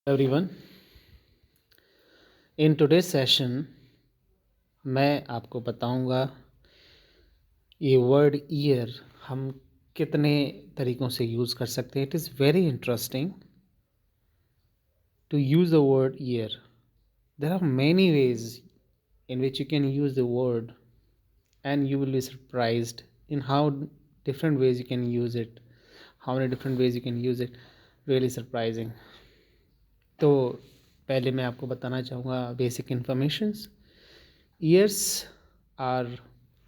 Everyone, in today session मैं आपको बताऊंगा ये वर्ड ईयर हम कितने तरीक़ों से यूज़ कर सकते हैं. It is very interesting to use the word ear. There are many ways in which you can use the word, and you will be surprised in how different ways you can use it, how many different ways you can use it. Really surprising. तो पहले मैं आपको बताना चाहूँगा basic informations. Ears are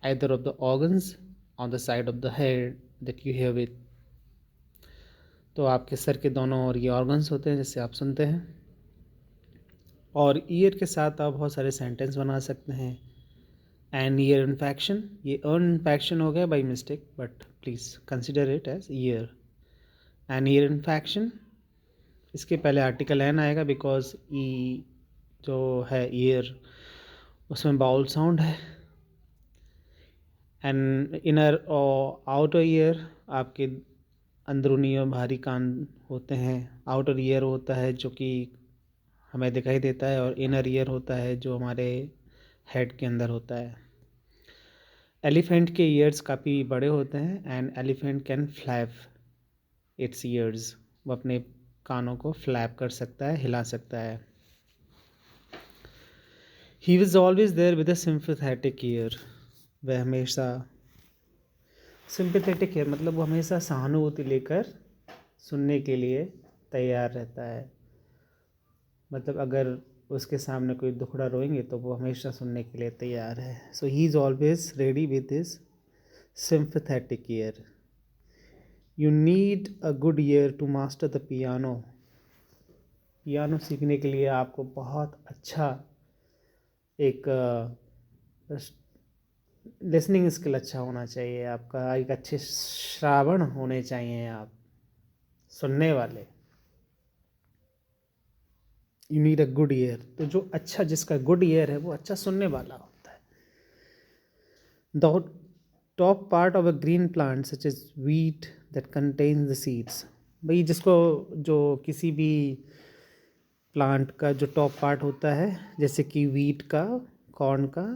either of the organs on the side of the head that you hear with. तो आपके sir के दोनों ओर ये ऑर्गन्स होते हैं जिससे आप सुनते हैं. और ईयर के साथ आप बहुत सारे सेंटेंस बना सकते हैं. एंड ईयर इन्फेक्शन, ये अर्न इन्फेक्शन हो गया by mistake, but please consider it as ear. And ear infection, इसके पहले आर्टिकल एन आएगा बिकॉज ई जो है ईयर उसमें बाउल साउंड है. एंड इनर और आउटर ईयर आपके अंदरूनी और बाहरी कान होते हैं. आउटर ईयर होता है जो कि हमें दिखाई देता है, और इनर ईयर होता है जो हमारे हेड के अंदर होता है. एलिफेंट के ईयर्स काफ़ी बड़े होते हैं and elephant can flap its years. वो अपने कानों को फ्लैप कर सकता है, हिला सकता है. He was always there with a sympathetic ear. वह हमेशा सिंपैथेटिक ईयर मतलब वो हमेशा सहानुभूति लेकर सुनने के लिए तैयार रहता है. मतलब अगर उसके सामने कोई दुखड़ा रोएंगे तो वो हमेशा सुनने के लिए तैयार है. So he is always ready with his sympathetic ear. You need a good ear to master the piano. Piano सीखने के लिए आपको बहुत अच्छा एक लिसनिंग स्किल अच्छा होना चाहिए. आपका एक अच्छे श्रावण होने चाहिए, आप सुनने वाले. You need a good year. तो जो अच्छा, जिसका गुड ईयर है वो अच्छा सुनने वाला होता है. The top part of a green plant such as wheat that contains the seeds. भाई जिसको, जो किसी भी प्लांट का जो टॉप पार्ट होता है, जैसे कि वीट का, कॉर्न का,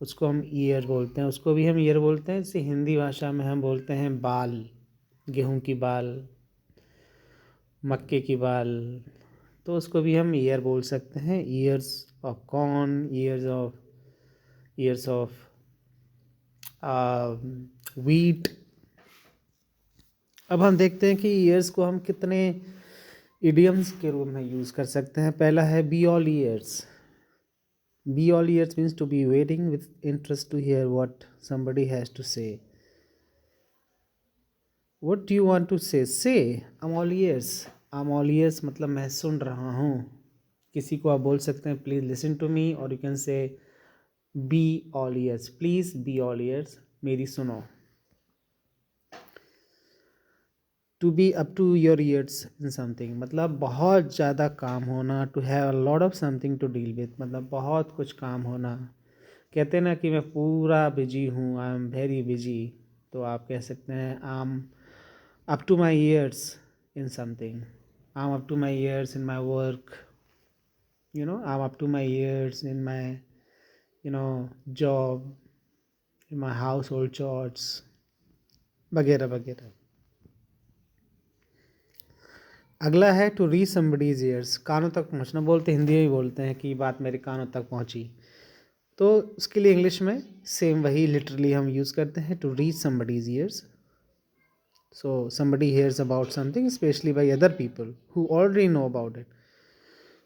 उसको हम ईयर बोलते हैं. उसको भी हम ईयर बोलते हैं. जैसे हिंदी भाषा में हम बोलते हैं बाल, गेहूं की बाल, मक्के की बाल, तो उसको भी हम ईयर बोल सकते हैं. Years of corn, years of wheat. अब हम देखते हैं कि ईयर्स को हम कितने इडियम्स के रूप में यूज़ कर सकते हैं. पहला है be all ears. Be all ears means to be waiting with interest to hear what somebody has to say. What do you want to say? I am all ears. I am all ears मतलब मैं सुन रहा हूँ. किसी को आप बोल सकते हैं please listen to me, or you can say be all ears. Please be all ears, मेरी सुनो. To be up to your ears in something मतलब बहुत ज़्यादा काम होना. To have a lot of something to deal with मतलब बहुत कुछ काम होना. कहते हैं ना कि मैं पूरा बिजी हूँ, आई एम वेरी बिजी. तो आप कह सकते हैं I am up to my ears in something. I am up to my ears in my work, you know. I am up to my ears in my, you know, job, in my household chores वगैरह वगैरह. अगला है to reach somebody's years. कानों तक पहुंचना बोलते, हिंदी में भी बोलते हैं कि बात मेरे कानों तक पहुंची. तो उसके लिए इंग्लिश में सेम वही लिटरली हम यूज़ करते हैं, to reach somebody's ears. So somebody hears about something especially by other people who already know about it.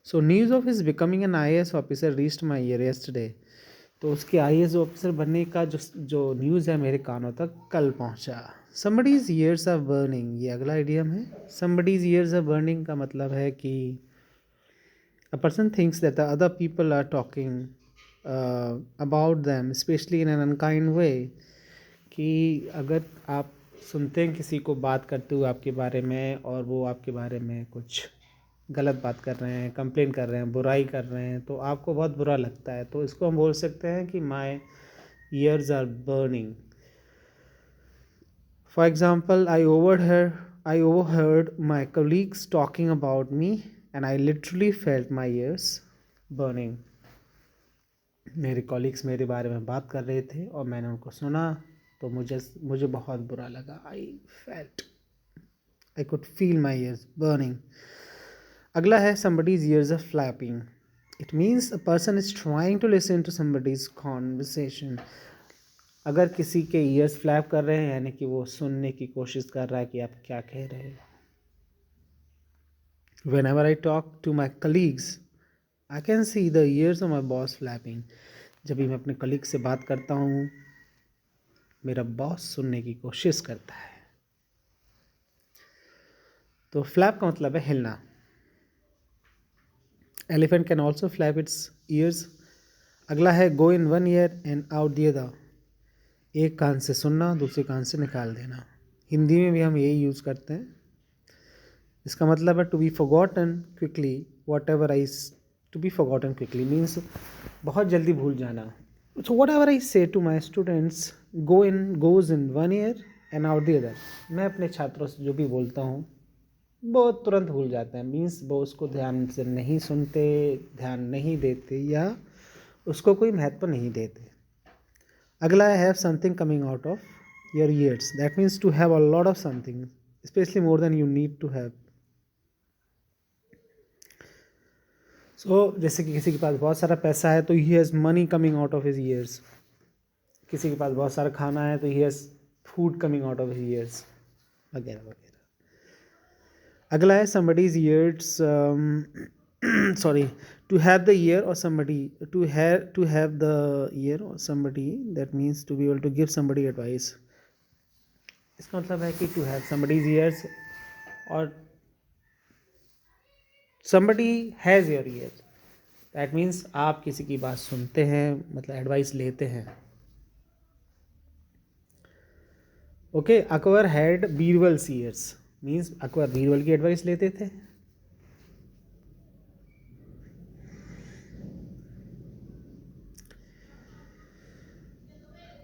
So news of his becoming an IAS officer reached my ear yesterday. तो उसके IAS officer बनने का जो news है मेरे कानों तक कल पहुंचा. somebody's ears are burning, ये अगला idiom है. somebody's ears are burning का मतलब है कि a person thinks that the other people are talking about them especially in an unkind way. कि अगर आप सुनते हैं किसी को बात करते हुए आपके बारे में, और वो आपके बारे में कुछ गलत बात कर रहे हैं, कंप्लेन कर रहे हैं, बुराई कर रहे हैं, तो आपको बहुत बुरा लगता है. तो इसको हम बोल सकते हैं कि my ears are burning. For example, I overheard my colleagues talking about me and I literally felt my ears burning. मेरे कॉलीग्स मेरे बारे में बात कर रहे थे और मैंने उनको सुना तो मुझे बहुत बुरा लगा। I could feel my ears burning. अगला है somebody's ears are flapping. It means a person is trying to listen to somebody's conversation. अगर किसी के ईयर्स फ्लैप कर रहे हैं यानी कि वो सुनने की कोशिश कर रहा है कि आप क्या कह रहे हैं। Whenever I talk to my colleagues, I can see the ears of my boss flapping. जब भी मैं अपने कलीग से बात करता हूँ मेरा बॉस सुनने की कोशिश करता है। तो फ्लैप का मतलब है हिलना। Elephant can also flap its ears. अगला है go in one ear and out the other. एक कान से सुनना दूसरे कान से निकाल देना। हिंदी में भी हम यही यूज़ करते हैं। इसका मतलब है to be forgotten quickly whatever I to be forgotten quickly means बहुत जल्दी भूल जाना। So whatever I say to my students goes in one ear and out the other. मैं अपने छात्रों से जो भी बोलता हूँ वो तुरंत भूल जाते हैं। मीन्स वो उसको ध्यान से नहीं सुनते, ध्यान नहीं देते या उसको कोई महत्व नहीं देते। अगला है have something coming out of your ears. That means to have a lot of something specially more than you need to have. So जैसे कि किसी के पास बहुत सारा पैसा है तो he has money coming out of his years. किसी के पास बहुत सारा खाना है तो he has food coming out of his years वगैरह वगैरह। अगला है somebody's ears sorry to have the ear or somebody to have the ear or somebody that means to be able to give somebody advice. इसका मतलब है कि to have somebody's ears और somebody has your ears that means आप किसी की बात सुनते हैं मतलब एडवाइस लेते हैं। Okay Akbar had Birbal's ears means Akbar Birbal की एडवाइस लेते थे।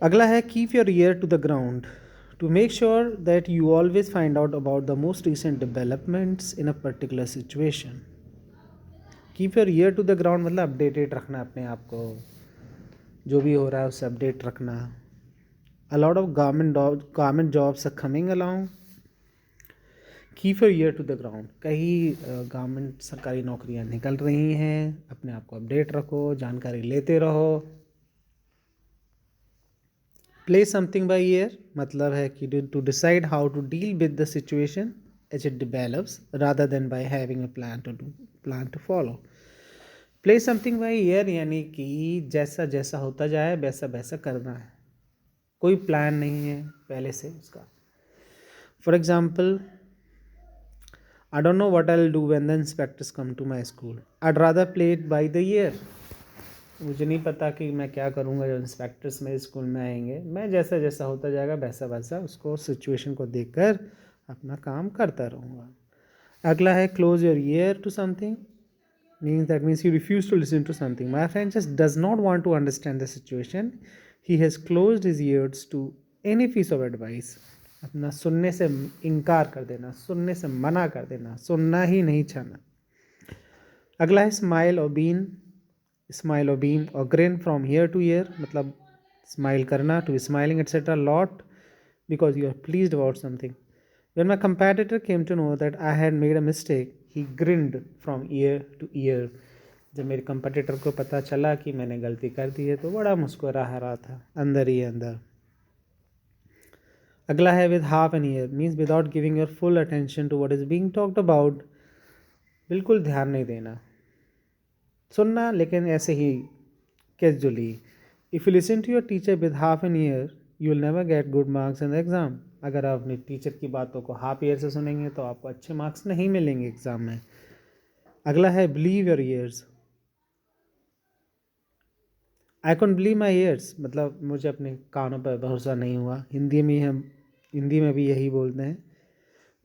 अगला है keep your ear to the ground to make sure that you always find out about the most recent developments in a particular situation. Keep your ear to the ground मतलब updated रखना अपने आप को, जो भी हो रहा है उससे अपडेट रखना। A lot of government jobs are coming along. Keep your ear to the ground कई गवर्नमेंट सरकारी नौकरियां निकल रही हैं, अपने आप को अपडेट रखो, जानकारी लेते रहो। प्ले समथिंग बाय ईयर मतलब है कि to decide how to deal with the situation as it develops rather than by having a plan to follow. Play something by ear यानी कि जैसा जैसा होता जाए वैसा वैसा करना है, कोई प्लान नहीं है पहले से उसका। For example I don't know what I'll do when the inspectors come to my school. I'd rather play it by the year. मुझे नहीं पता कि मैं क्या करूँगा जब इंस्पेक्टर्स मेरे स्कूल में आएंगे। मैं जैसा जैसा होता जाएगा वैसा वैसा उसको सिचुएशन को देखकर अपना काम करता रहूँगा। अगला है close your ear to something means that means you refuse to listen to something. My friend just does not want to understand the situation. He has closed his ears to any piece of advice. अपना सुनने से इनकार कर देना, सुनने से मना कर देना, सुनना ही नहीं चाहना। अगला है स्माइल और बीम और grin from ear to ear मतलब स्माइल करना, to be smiling etcetera lot because you are pleased about something. When my competitor came to know that I had made a mistake, he grinned from ear to ear. जब मेरे competitor को पता चला कि मैंने गलती कर दी है तो बड़ा मुस्कुरा रहा था अंदर ही अंदर। अगला है with half an ear means without giving your full attention to what is being talked about. बिल्कुल ध्यान नहीं देना, सुनना लेकिन ऐसे ही casually. If you listen to your teacher with half an ear you will never get good marks in the exam. अगर आप अपने टीचर की बातों को हाफ ईयर से सुनेंगे तो आपको अच्छे मार्क्स नहीं मिलेंगे एग्ज़ाम में। अगला है believe your ears. I can't believe my years मतलब मुझे अपने कानों पर भरोसा नहीं हुआ। हिंदी में भी यही बोलते हैं।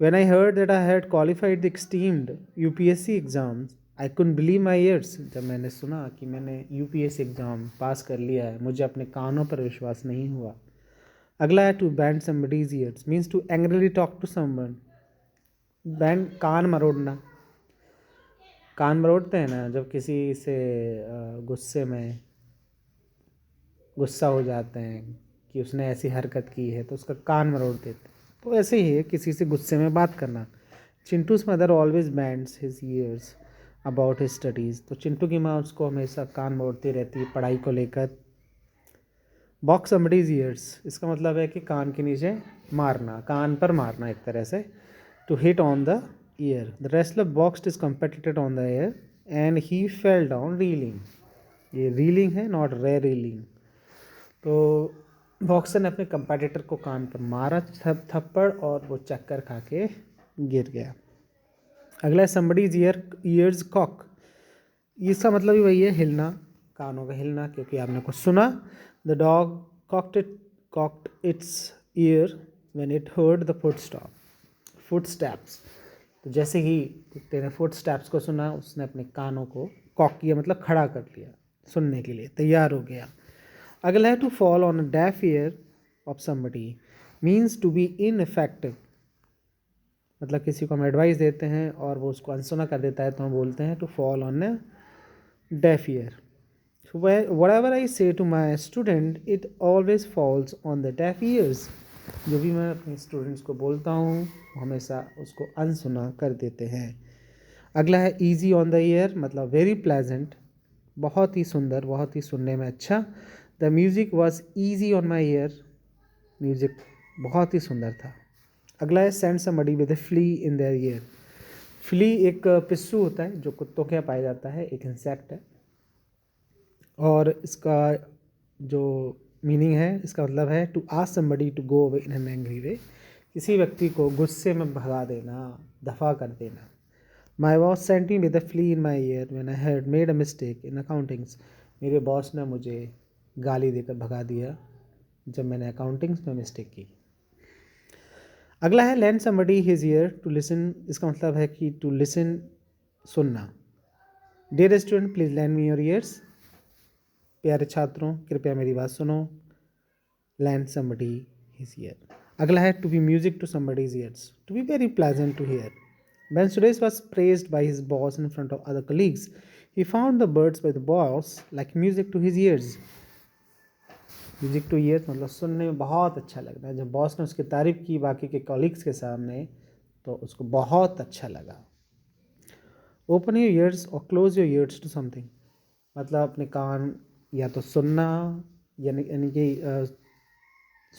When I heard that I had qualified the esteemed UPSC exams, I couldn't believe my ears. जब मैंने सुना कि मैंने UPSC एग्ज़ाम पास कर लिया है मुझे अपने कानों पर विश्वास नहीं हुआ। अगला है to bend somebody's ears means to angrily talk to someone. Bend कान मरोड़ना। कान मरोड़ते हैं ना जब किसी से गुस्से में गुस्सा हो जाते हैं कि उसने ऐसी हरकत की है तो उसका कान मरोड़ देते हैं। तो ऐसे ही है किसी से गुस्से में बात करना। Chintu's mother always bends his ears about his studies. तो चिंटू की माँ उसको हमेशा कान मोड़ती रहती है पढ़ाई को लेकर। बॉक्स समबडीज ईयर्स, इसका मतलब है कि कान के नीचे मारना, कान पर मारना एक तरह से। To hit on the ear, the wrestler boxed his competitor on the ear and he fell down reeling. ये रीलिंग है, नॉट रे रीलिंग। तो बॉक्सर ने अपने कंपेटिटर को कान पर मारा थप्पड़ और वो चक्कर खा के गिर गया। अगला है समबडीज ईयर्स कॉक। इसका मतलब ही वही है, हिलना, कानों का हिलना, क्योंकि आपने कुछ सुना। The dog cocked its ear when it heard the footsteps. तो जैसे ही कुत्ते ने फुटस्टेप्स को सुना उसने अपने कानों को कॉक किया, मतलब खड़ा कर लिया, सुनने के लिए तैयार हो गया। अगला है to fall on a deaf ear of somebody means to be ineffective. मतलब किसी को हम एडवाइस देते हैं और वो उसको अनसुना कर देता है तो हम बोलते हैं to fall on a deaf ear. whatever I say to my student, it always falls on the deaf ears. जो भी मैं अपने स्टूडेंट्स को बोलता हूँ वो हमेशा उसको अनसुना कर देते हैं। अगला है easy on the ear, मतलब very pleasant, बहुत ही सुंदर, बहुत ही सुनने में अच्छा। The music was easy on my ear, music बहुत ही सुंदर था। अगला है send somebody with a flea in their ear। Flea एक पिस्सू होता है जो कुत्तों के यहाँ पाया जाता है, एक इंसेक्ट है। और इसका जो मीनिंग है, इसका मतलब है to ask somebody to go away in an angry way. किसी व्यक्ति को गुस्से में भगा देना, दफ़ा कर देना। My boss sent me with a flea in my ear when I had made a mistake in accountings. मेरे बॉस ने मुझे गाली देकर भगा दिया जब मैंने अकाउंटिंग्स में मिस्टेक की। अगला है lend somebody his ear to listen. इसका मतलब है कि टू लिसन, सुनना। Dear student please lend me your ears. प्यारे छात्रों कृपया मेरी बात सुनो। Lend somebody his ear. अगला है to be music to somebody's ears, to be very pleasant to hear. When Suresh was praised by his boss in front of other colleagues, he found the words by the boss like music to his ears. Music two years मतलब सुनने में बहुत अच्छा लगना है। जब boss ने उसकी तारीफ की बाकी के कॉलीग्स के सामने तो उसको बहुत अच्छा लगा। ओपन योर ईयर्स और close your ears to something, मतलब अपने कान या तो सुनना, यानी कि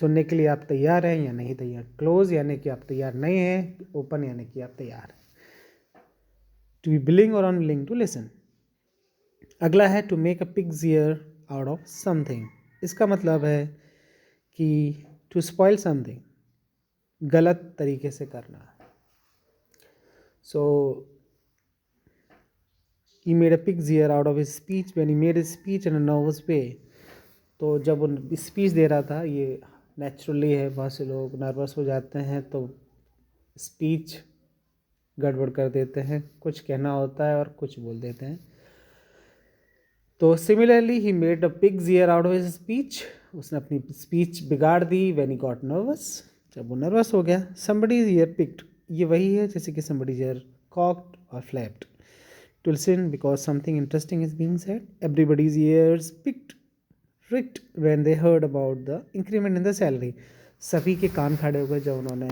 सुनने के लिए आप तैयार हैं या नहीं तैयार। क्लोज यानी कि आप तैयार नहीं हैं, ओपन यानी कि आप तैयार हैं। To be willing or unwilling to listen. अगला है to make a pig's ear out of something. इसका मतलब है कि टू स्पॉइल समथिंग, गलत तरीके से करना। सो he made a pig's ear out of his speech when he made his speech in a nervous way। तो जब वो स्पीच दे रहा था, ये नेचुरली है, बहुत से लोग नर्वस हो जाते हैं तो स्पीच गड़बड़ कर देते हैं, कुछ कहना होता है और कुछ बोल देते हैं। तो similarly he made a pig's ear out of his speech, उसने अपनी स्पीच बिगाड़ दी व्हेन ही गॉट नर्वस, जब वो नर्वस हो गया। समबडीज ईयर पिक्ड, ये वही है जैसे कि समबडीज ईयर कॉक्ड और flapped. To listen because something interesting is being said. Everybody's ears pricked when they heard about the increment in the salary. सभी के कान खड़े हो गए जब उन्होंने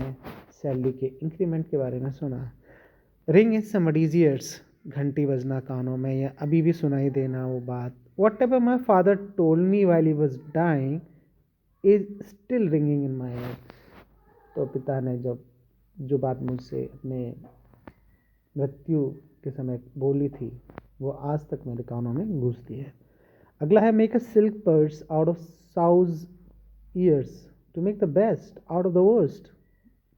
सैलरी के इंक्रीमेंट के बारे में सुना। Ring in somebody's ears, घंटी बजना कानों में या अभी भी सुनाई देना वो बात। Whatever my father told me while he was dying is still ringing in my ear। तो पिता ने जब जो बात मुझसे अपने मृत्यु के समय बोली थी वो आज तक मेरे कानों में गूंजती है। अगला है make a silk purse out of sow's ears to make the best out of the worst.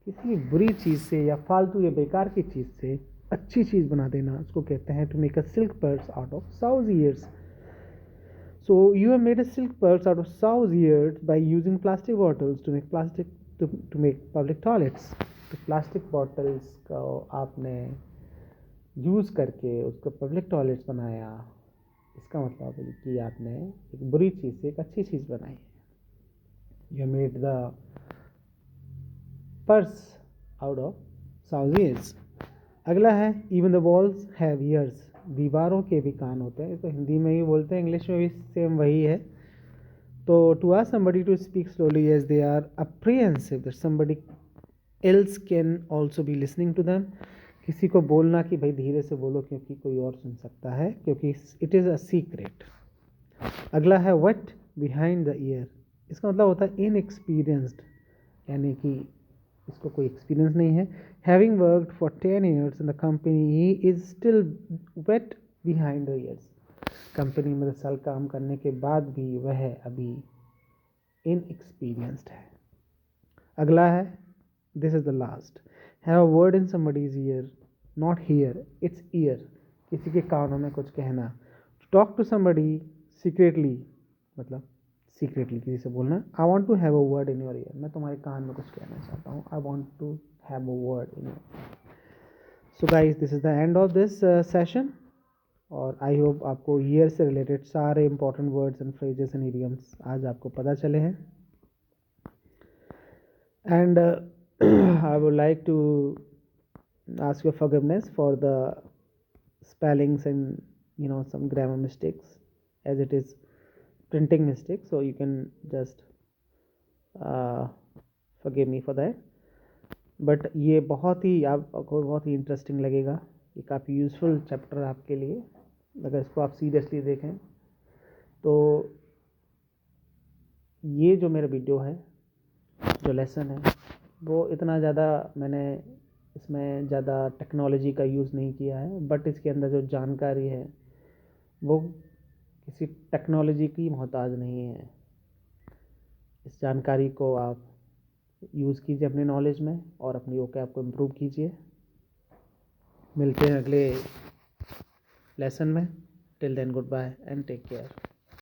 किसी बुरी चीज़ से या फालतू या बेकार की चीज़ से अच्छी चीज़ बना देना, उसको कहते हैं to make a silk purse out of sow's ears. So you have made a silk purse out of sow's ears by using plastic bottles to make public toilets. तो प्लास्टिक बॉटल्स का आपने यूज़ करके उसको public toilets बनाया, इसका मतलब है कि आपने एक बुरी चीज़ से एक अच्छी चीज़ बनाई। You made the purse out of sow's ears. अगला है even the walls have ears, दीवारों के भी कान होते हैं, तो हिंदी में ही बोलते हैं, इंग्लिश में भी सेम वही है। तो to ask somebody to speak slowly as they are apprehensive that somebody else can also be listening to them. किसी को बोलना कि भाई धीरे से बोलो क्योंकि कोई और सुन सकता है, क्योंकि इट इज़ अ सीक्रेट। अगला है वेट बिहाइंड द ईयर। इसका मतलब होता है इनएक्सपीरियंस्ड, यानी कि इसको कोई एक्सपीरियंस नहीं है। Having worked for 10 years in the company he is still wet behind the ears. Company में 10 साल काम करने के बाद भी वह अभी इनएक्सपीरियंस्ड है। अगला है this is the last, have a word in somebody's ear, not here it's ear. किसी के कानों में कुछ कहना। टॉक टू समबडी सीक्रेटली, मतलब सीक्रेटली किसी से बोलना। I want to have a word in your ear, मैं तुम्हारे कान में कुछ कहना चाहता हूँ। I want to have a word in your. So guys this is the end of this session, और आई होप आपको ईयर से रिलेटेड सारे important words and phrases and idioms आज आपको पता चले हैं। And I would like to ask your forgiveness for the spellings and some grammar mistakes, as it is printing mistake, so you can just forgive me for that। But ये बहुत ही आपको बहुत ही interesting लगेगा, ये काफ़ी यूज़फुल चैप्टर आपके लिए, अगर इसको आप सीरियसली देखें तो। ये जो मेरा वीडियो है, जो लेसन है, वो इतना ज़्यादा मैंने इसमें ज़्यादा टेक्नोलॉजी का यूज़ नहीं किया है, बट इसके अंदर जो जानकारी है वो किसी टेक्नोलॉजी की मोहताज नहीं है। इस जानकारी को आप यूज़ कीजिए अपने नॉलेज में और अपनी वोकैब को इम्प्रूव कीजिए। मिलते हैं अगले लेसन में। Till then goodbye and take care.